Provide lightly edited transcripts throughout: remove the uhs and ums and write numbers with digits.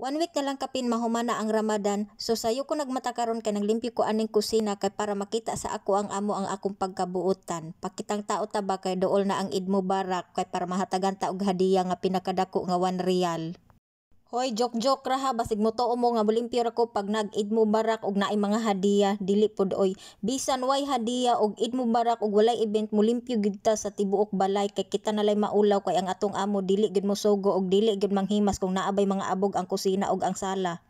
1 week na lang kapin mahumana ang Ramadan, so sayo ko nagmata karon kay naglimpyo ko aning kusina kay para makita sa ako ang amo ang akong pagkabuutan. Pakitang tao ta ba kay dool na ang Eid Mubarak kay para mahatagan ta og hadiya nga pinakadako nga 1 riyal. Hoy, joke ra ha, basig mo tuo mo nga bulimpyo ra ko pag nag-Eid Mubarak og naay mga hadiya, dili pod oy. Bisan way hadiya og Eid Mubarak og walay event, mulimpyo gid ta sa tibuok balay kay kita nalay maulaw kay ang atong amo dili gid mo sugo og dili gid manghimas kung naabay mga abog ang kusina og ang sala.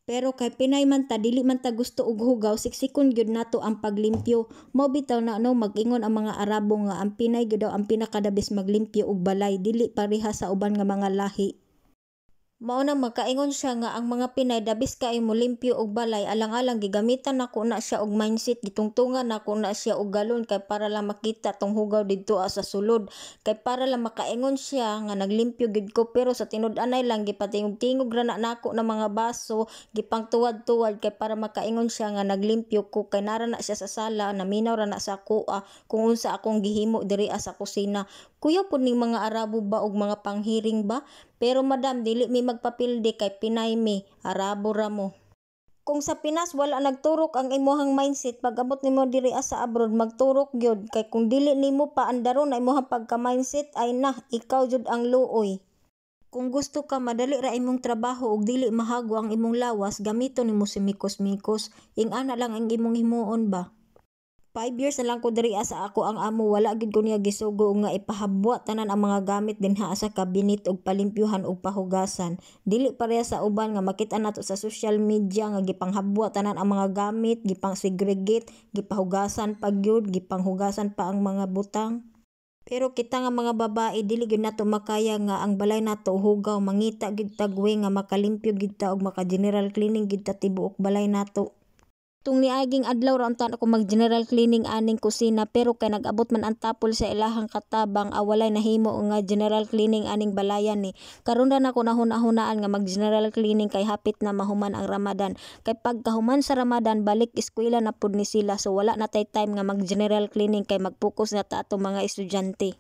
Pero kay Pinay man ta, dili man ta gusto og hugaw, siksikon gyud nato ang paglimpyo. Mao bitaw na mag-ingon ang mga Arabo nga ang Pinay gyud daw ang pinakadabis maglimpyo og balay, dili pareha sa uban nga mga lahi. Mao nang magkaingon siya nga ang mga Pinay dabis kay mo limpyo og balay, alang-alang gigamitan nako na siya og mindset, gitungtungan nako na siya og galon kay para lang makita tong hugaw didto sa sulod, kay para lang makaingon siya nga naglimpyo gid ko. Pero sa tinud-anay lang gipatingog-tingog ra na nako na mga baso, gipangtuwad-tuwad kay para makaingon siya nga naglimpyo ko, kay nara na siya sa sala, naminaw ra na sa kuha kung unsa akong gihimo diri sa kusina. Kuya po ning mga Arabo ba og mga panghiring ba? Pero madam, dili mi magpapildi kay Pinay mi, Arabo ra mo. Kung sa Pinas wala nagturok ang imuhang mindset, pag abot nimo diri sa abroad magturok gyud, kay kung dili nimo pa andaron na imuhang pagka-mindset ay na ikaw jud ang luoy. Kung gusto ka madali ra imong trabaho ug dili mahago ang imong lawas, gamito nimo si mikos-mikos, ing-ana lang ang imong himuon ba. 5 years na lang ko diri sa ako ang amo, wala gid ko niya gisugo nga ipahabwa tanan ang mga gamit dinha sa kabinet og palimpyuhan og pahugasan. Dili pareha sa uban nga makita nato sa social media nga gipanghabwa tanan ang mga gamit, gipang segregate, gipahugasan pa gyud, gipanghugasan pa ang mga butang. Pero kita nga mga babae dili gyud nato makaya nga ang balay nato hugaw, mangita gid tagwe nga makalimpyo gid ta og maka-general cleaning gid ta tibuok balay nato. Tung niaging adlaw ra unta ako mag-general cleaning aning kusina, pero kay nag-abot man ang tapol sa ilahang katabang, awalay nahimo nga general cleaning aning balayan ni. Karon ra nako nahuna-hunaan nga mag-general cleaning kay hapit na mahuman ang Ramadan. Kay pagkahuman sa Ramadan balik eskwela na pud ni sila, so wala na tay time nga mag-general cleaning kay mag-focus na ta atong mga estudyante.